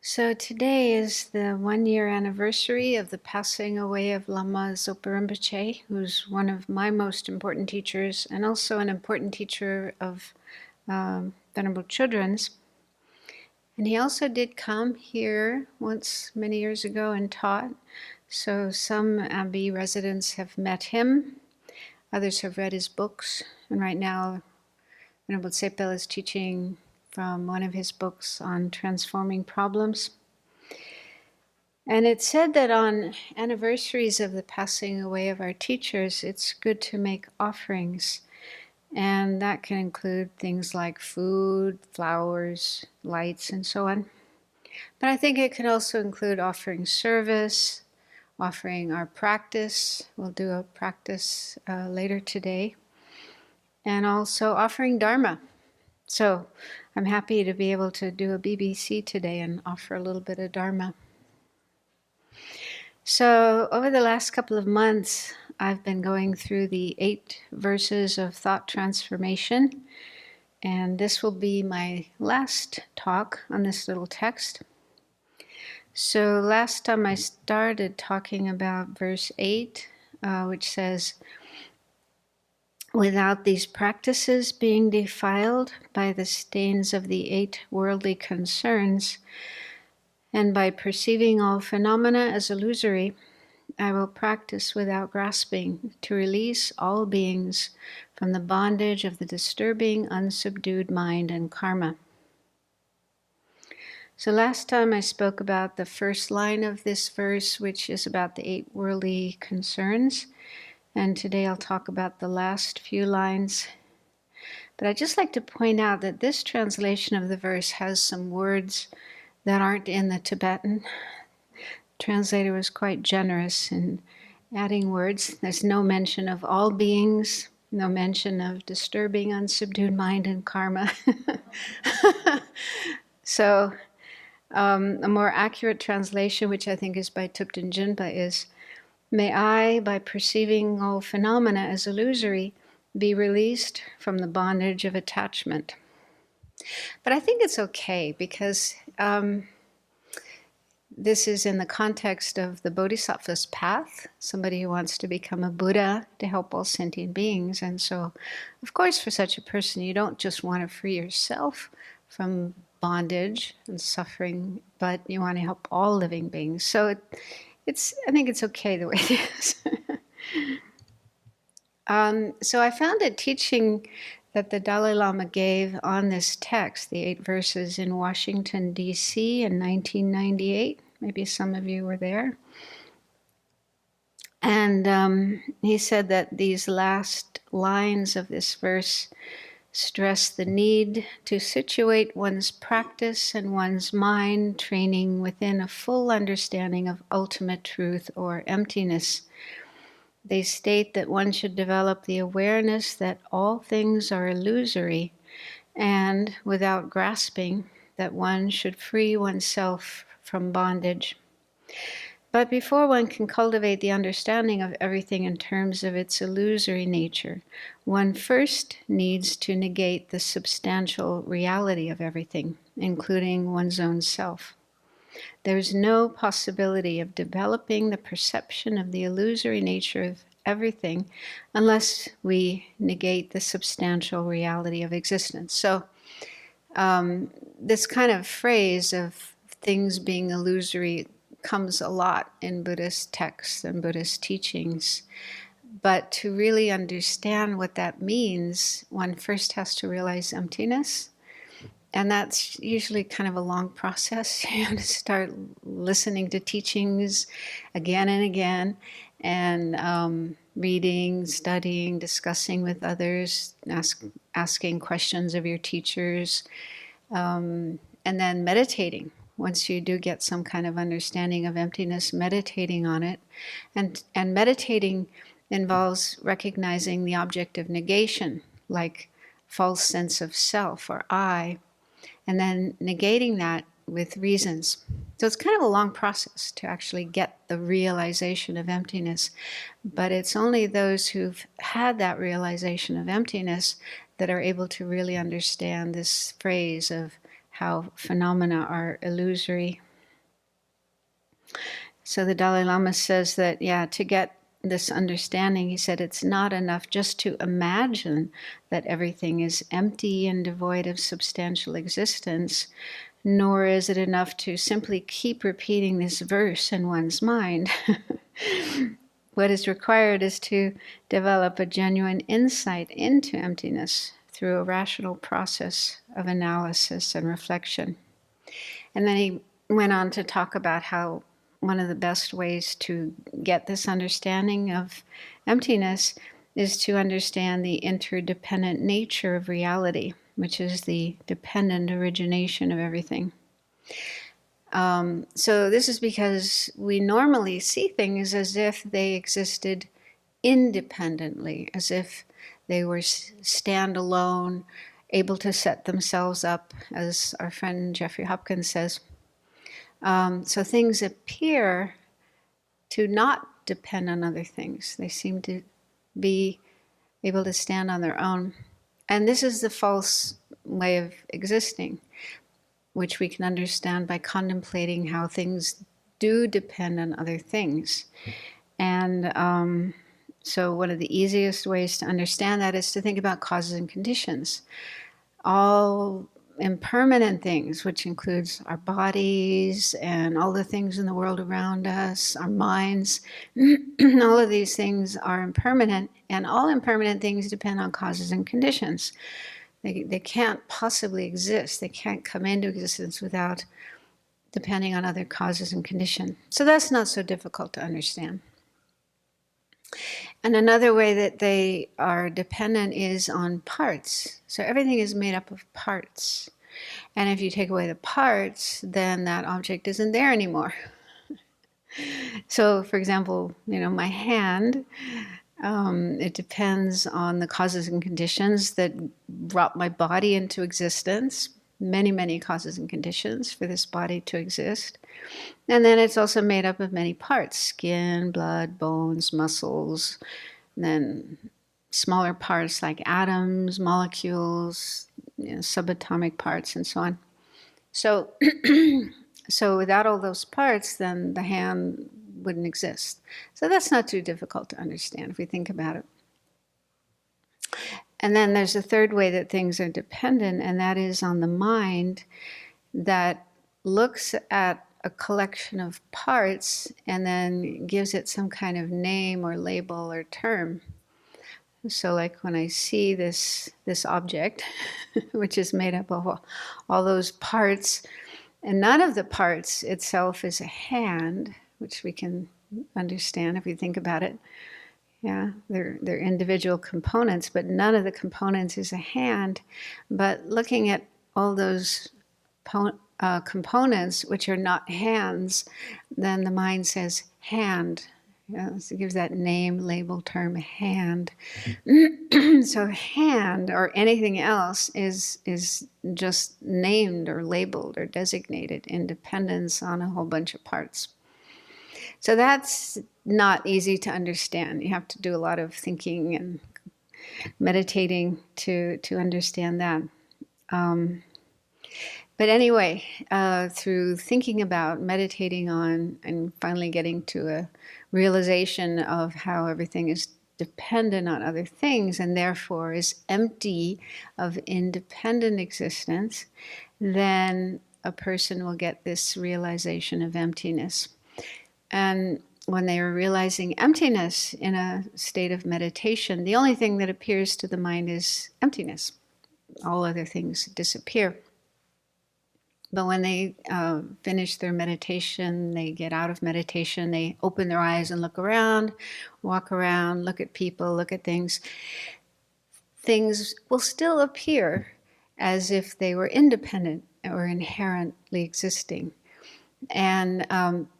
So today is the 1 year anniversary of the passing away of Lama Zopa Rinpoche, who's one of my most important teachers and also an important teacher of Venerable Children's. And he also did come here once many years ago and taught. So some Abbey residents have met him, others have read his books, and right now Venerable Sepel is teaching from one of his books on transforming problems. And it's said that on anniversaries of the passing away of our teachers, it's good to make offerings. And that can include things like food, flowers, lights, and so on. But I think it could also include offering service, offering our practice. We'll do a practice later today. And also offering Dharma. So I'm happy to be able to do a BBC today and offer a little bit of Dharma. So over the last couple of months, I've been going through the 8 verses of thought transformation, and this will be my last talk on this little text. So last time I started talking about verse 8, which says, "Without these practices being defiled by the stains of the 8 worldly concerns, and by perceiving all phenomena as illusory, I will practice without grasping to release all beings from the bondage of the disturbing, unsubdued mind and karma." So last time I spoke about the first line of this verse, which is about the 8 worldly concerns. And today I'll talk about the last few lines. But I'd just like to point out that this translation of the verse has some words that aren't in the Tibetan. Translator was quite generous in adding words. There's no mention of all beings, no mention of disturbing, unsubdued mind and karma. So a more accurate translation, which I think is by Thupten Jinpa, is, "May I, by perceiving all phenomena as illusory, be released from the bondage of attachment." But I think it's okay because this is in the context of the Bodhisattva's path, somebody who wants to become a Buddha to help all sentient beings. And so, of course, for such a person, you don't just want to free yourself from bondage and suffering, but you want to help all living beings. So I think it's okay the way it is. So I found a teaching that the Dalai Lama gave on this text, the 8 verses, in Washington, D.C. in 1998. Maybe some of you were there. And he said that these last lines of this verse stress the need to situate one's practice and one's mind training within a full understanding of ultimate truth or emptiness. They state that one should develop the awareness that all things are illusory, and without grasping, that one should free oneself from bondage. But before one can cultivate the understanding of everything in terms of its illusory nature, one first needs to negate the substantial reality of everything, including one's own self. There's no possibility of developing the perception of the illusory nature of everything unless we negate the substantial reality of existence. So this kind of phrase of things being illusory comes a lot in Buddhist texts and Buddhist teachings. But to really understand what that means, one first has to realize emptiness. And that's usually kind of a long process. You have to start listening to teachings again and again, and reading, studying, discussing with others, asking questions of your teachers, and then meditating. Once you do get some kind of understanding of emptiness, meditating on it. And meditating involves recognizing the object of negation, like false sense of self or I, and then negating that with reasons. So it's kind of a long process to actually get the realization of emptiness. But it's only those who've had that realization of emptiness that are able to really understand this phrase of how phenomena are illusory. So the Dalai Lama says that, yeah, to get this understanding, he said it's not enough just to imagine that everything is empty and devoid of substantial existence, nor is it enough to simply keep repeating this verse in one's mind. What is required is to develop a genuine insight into emptiness through a rational process of analysis and reflection. And then he went on to talk about how one of the best ways to get this understanding of emptiness is to understand the interdependent nature of reality, which is the dependent origination of everything. So this is because we normally see things as if they existed independently, as if they were standalone, able to set themselves up, as our friend Jeffrey Hopkins says. So things appear to not depend on other things. They seem to be able to stand on their own. And this is the false way of existing, which we can understand by contemplating how things do depend on other things. And so one of the easiest ways to understand that is to think about causes and conditions. All impermanent things, which includes our bodies and all the things in the world around us, our minds, all of these things are impermanent, and all impermanent things depend on causes and conditions. They can't possibly exist. They can't come into existence without depending on other causes and conditions. So that's not so difficult to understand. And another way that they are dependent is on parts. So everything is made up of parts. And if you take away the parts, then that object isn't there anymore. So, for example, my hand, it depends on the causes and conditions that brought my body into existence. Many, many causes and conditions for this body to exist. And then it's also made up of many parts: skin, blood, bones, muscles, and then smaller parts like atoms, molecules, subatomic parts, and so on. So, so without all those parts, then the hand wouldn't exist. So that's not too difficult to understand if we think about it. And then there's a third way that things are dependent, and that is on the mind that looks at a collection of parts and then gives it some kind of name or label or term. So like when I see this object, which is made up of all those parts, and none of the parts itself is a hand, which we can understand if we think about it. Yeah, they're individual components, but none of the components is a hand. But looking at all those components, which are not hands, then the mind says hand. So it gives that name, label, term, hand. So hand or anything else is just named or labeled or designated in dependence on a whole bunch of parts. So that's not easy to understand. You have to do a lot of thinking and meditating to understand that. But anyway, through thinking about, meditating on, and finally getting to a realization of how everything is dependent on other things and therefore is empty of independent existence, then a person will get this realization of emptiness. And when they are realizing emptiness in a state of meditation, the only thing that appears to the mind is emptiness. All other things disappear. But when they finish their meditation, they get out of meditation, they open their eyes and look around, walk around, look at people, look at things. Things will still appear as if they were independent or inherently existing. And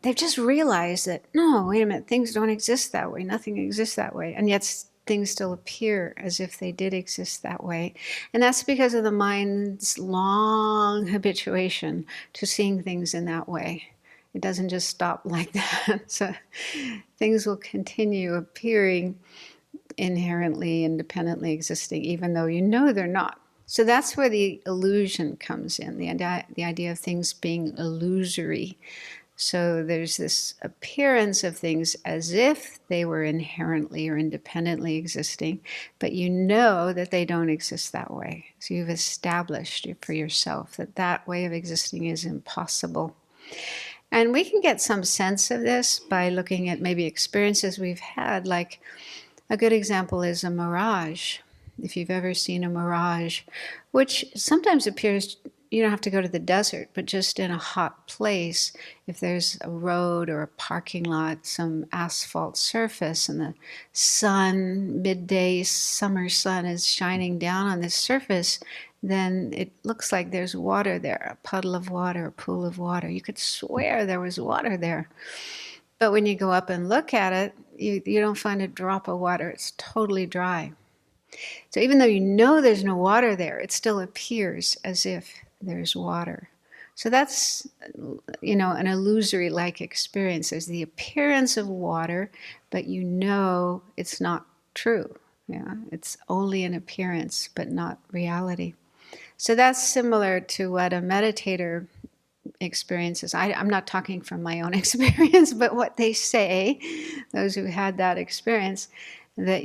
they've just realized that, no, wait a minute, things don't exist that way. Nothing exists that way. And yet things still appear as if they did exist that way. And that's because of the mind's long habituation to seeing things in that way. It doesn't just stop like that. So things will continue appearing inherently, independently existing, even though you know they're not. So that's where the illusion comes in, the idea of things being illusory. So there's this appearance of things as if they were inherently or independently existing, but you know that they don't exist that way. So you've established for yourself that that way of existing is impossible. And we can get some sense of this by looking at maybe experiences we've had. Like a good example is a mirage. If you've ever seen a mirage, which sometimes appears, you don't have to go to the desert, but just in a hot place, if there's a road or a parking lot, some asphalt surface, and the sun, midday summer sun is shining down on this surface, then it looks like there's water there, a puddle of water, a pool of water. You could swear there was water there. But when you go up and look at it, you don't find a drop of water. It's totally dry. So even though you know there's no water there, it still appears as if there's water. So that's, an illusory-like experience. There's the appearance of water, but you know it's not true. Yeah, it's only an appearance, but not reality. So that's similar to what a meditator experiences. I'm not talking from my own experience, but what they say, those who had that experience, that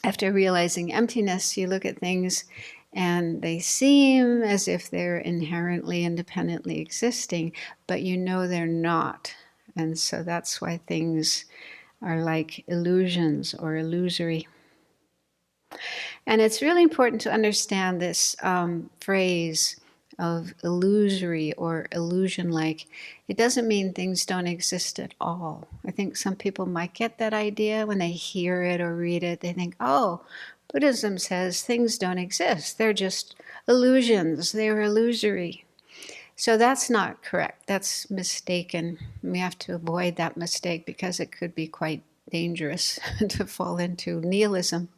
after realizing emptiness, you look at things and they seem as if they're inherently independently existing, but you know they're not. And so that's why things are like illusions or illusory. And it's really important to understand this phrase of illusory or illusion-like. It doesn't mean things don't exist at all. I think some people might get that idea when they hear it or read it. They think, oh, Buddhism says things don't exist. They're just illusions. They're illusory. So that's not correct. That's mistaken. We have to avoid that mistake because it could be quite dangerous to fall into nihilism.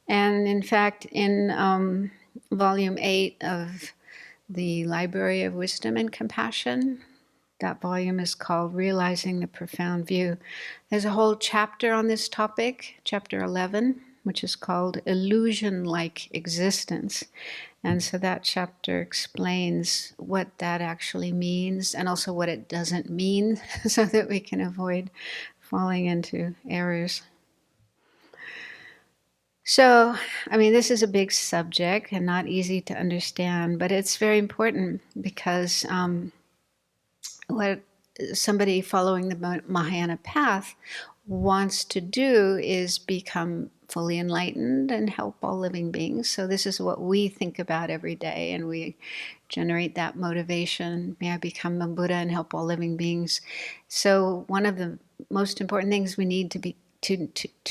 And in fact, in volume 8 of the Library of Wisdom and Compassion, that volume is called Realizing the Profound View. There's a whole chapter on this topic, chapter 11, which is called Illusion-like Existence. And so that chapter explains what that actually means and also what it doesn't mean so that we can avoid falling into errors. So, this is a big subject and not easy to understand, but it's very important because what somebody following the Mahayana path wants to do is become fully enlightened and help all living beings. So this is what we think about every day, and we generate that motivation. May I become a Buddha and help all living beings. So one of the most important things we need to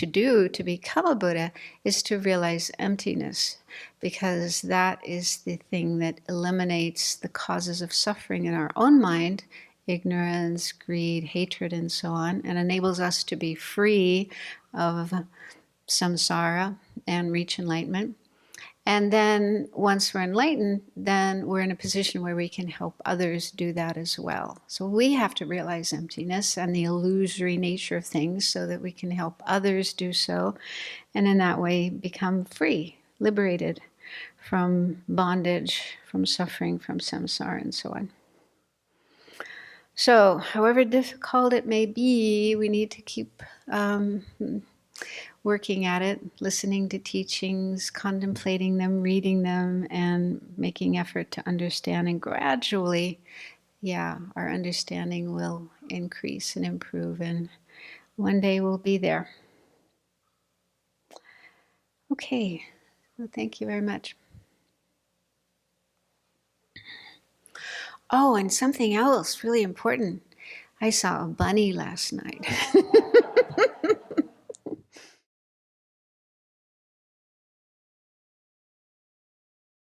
do to become a Buddha is to realize emptiness, because that is the thing that eliminates the causes of suffering in our own mind, ignorance, greed, hatred, and so on, and enables us to be free of samsara and reach enlightenment. And then once we're enlightened, then we're in a position where we can help others do that as well. So we have to realize emptiness and the illusory nature of things so that we can help others do so, and in that way become free, liberated from bondage, from suffering, from samsara, and so on. So however difficult it may be, we need to keep working at it, listening to teachings, contemplating them, reading them, and making effort to understand. And gradually, our understanding will increase and improve, and one day we'll be there. Okay, well, thank you very much. Oh, and something else really important. I saw a bunny last night.